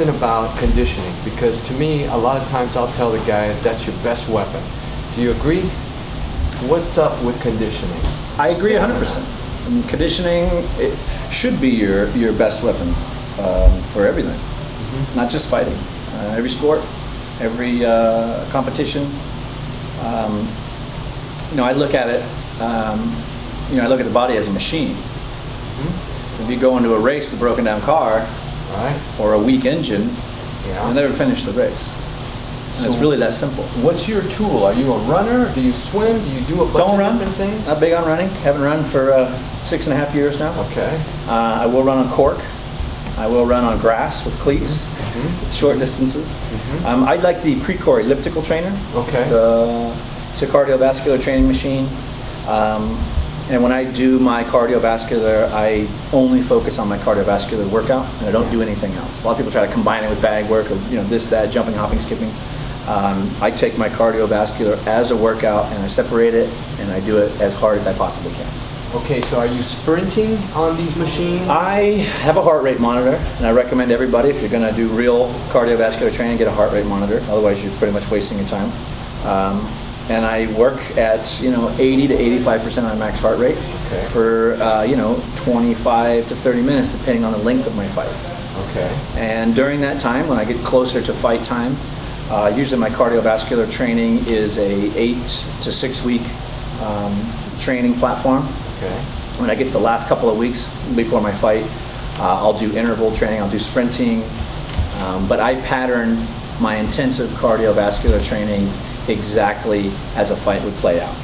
About conditioning, because to me a lot of times I'll tell the guys that's your best weapon. Do you agree? What's up with conditioning? I agree 100%. And conditioning, it should be your best weapon for everything, not just fighting. Every sport, every competition. I look at it. I look at the body as a machine. If you go into a race with a broken down car, right, or a weak engine, you'll never finish the race. And it's really that simple. What's your tool? Are you a runner? Do you swim? Do you do a bunch of different things? Not big on running. Haven't run for 6.5 years now. Okay. I will run on cork. I will run on grass with cleats, with short distances. I like the Precor elliptical trainer. Okay. It's a cardiovascular training machine. And when I do my cardiovascular, I only focus on my cardiovascular workout, and I don't do anything else. A lot of people try to combine it with bag work, or this, that, jumping, hopping, skipping. I take my cardiovascular as a workout, and I separate it, and I do it as hard as I possibly can. Okay, so are you sprinting on these machines? I have a heart rate monitor, and I recommend everybody, if you're going to do real cardiovascular training, get a heart rate monitor. Otherwise, you're pretty much wasting your time. And I work at 80 to 85% on max heart rate for 25 to 30 minutes, depending on the length of my fight. Okay. And during that time, when I get closer to fight time, usually my cardiovascular training is a 8 to 6 week training platform. Okay. When I get to the last couple of weeks before my fight, I'll do interval training, I'll do sprinting, but I pattern my intensive cardiovascular training exactly as a fight would play out.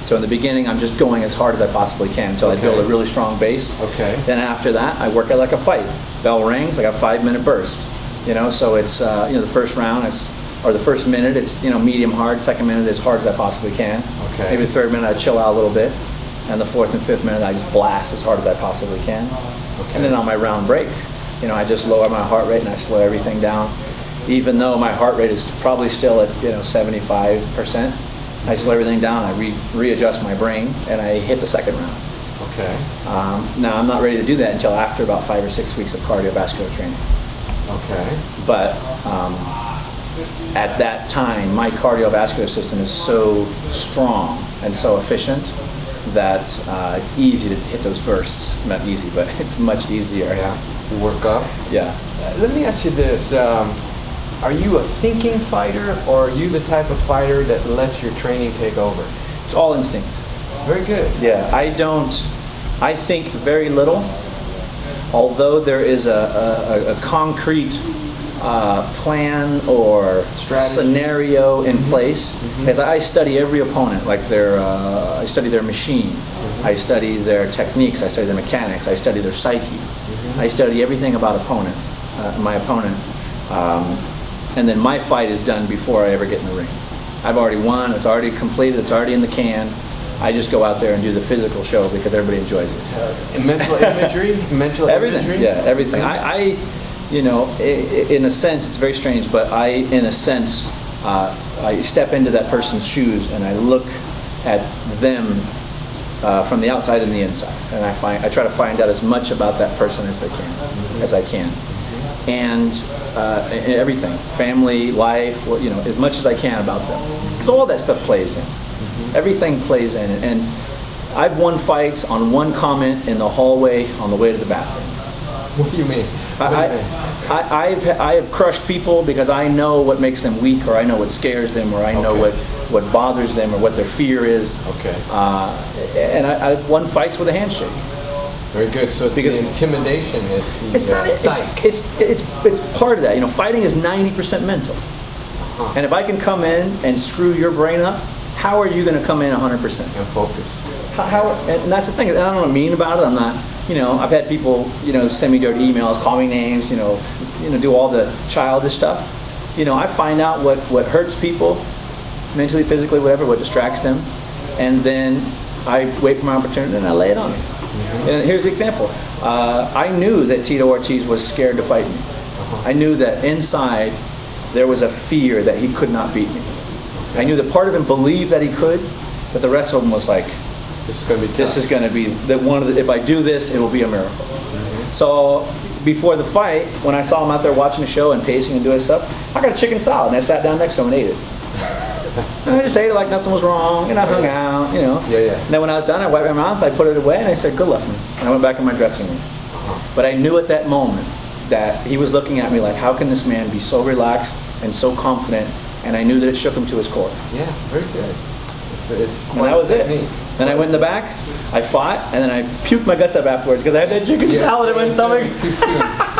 So in the beginning, I'm just going as hard as I possibly can until I build a really strong base. Okay. Then after that, I work it like a fight. Bell rings, I got a 5-minute burst. So it's the first round, or the first minute, it's medium hard. Second minute, as hard as I possibly can. Okay. Maybe the third minute, I chill out a little bit, and the fourth and fifth minute, I just blast as hard as I possibly can. Okay. And then on my round break, I just lower my heart rate and I slow everything down. Even though my heart rate is probably still at 75%, I slow everything down. I readjust my brain, and I hit the second round. Okay. Now I'm not ready to do that until after about 5 or 6 weeks of cardiovascular training. Okay. But at that time, my cardiovascular system is so strong and so efficient that it's easy to hit those bursts. Not easy, but it's much easier. Yeah. To work up. Yeah. Let me ask you this. Are you a thinking fighter, or are you the type of fighter that lets your training take over? It's all instinct. Very good. Yeah, I think very little, although there is a concrete plan or strategy, scenario in place. As I study every opponent, like I study their machine, I study their techniques, I study their mechanics, I study their psyche. I study everything about my opponent. And then my fight is done before I ever get in the ring. I've already won, it's already completed, it's already in the can. I just go out there and do the physical show because everybody enjoys it. Mental imagery? Everything, yeah, everything. I in a sense, it's very strange, but I step into that person's shoes and I look at them from the outside and the inside. And I try to find out as much about that person as I can. And everything, family, life, as much as I can about them. So all that stuff plays in. Everything plays in. And I've won fights on one comment in the hallway on the way to the bathroom. What do you mean? I have crushed people because I know what makes them weak, or I know what scares them, or I know what bothers them, or what their fear is. Okay. And I've won fights with a handshake. Very good. So it's the intimidation, it's part of that. Fighting is 90% mental. And if I can come in and screw your brain up, how are you going to come in 100%? And focus. And that's the thing. I don't know what I mean about it. I'm not. I've had people send me dirty emails, call me names, do all the childish stuff. I find out what hurts people, mentally, physically, whatever, what distracts them, and then I wait for my opportunity and I lay it on them. And here's the example. I knew that Tito Ortiz was scared to fight me. I knew that inside there was a fear that he could not beat me. I knew that part of him believed that he could, but the rest of him was like, this is going to be if I do this, it will be a miracle. So before the fight, when I saw him out there watching the show and pacing and doing stuff, I got a chicken salad and I sat down next to him and ate it. And I just ate it like nothing was wrong, and I hung out, you know. Yeah, yeah. And then when I was done, I wiped my mouth, I put it away, and I said, good luck, man. And I went back in my dressing room. But I knew at that moment that he was looking at me like, how can this man be so relaxed and so confident? And I knew that it shook him to his core. Yeah, very good. It's And that was it. Then I went in the back, I fought, and then I puked my guts up afterwards because I had that chicken salad in my stomach. Too soon.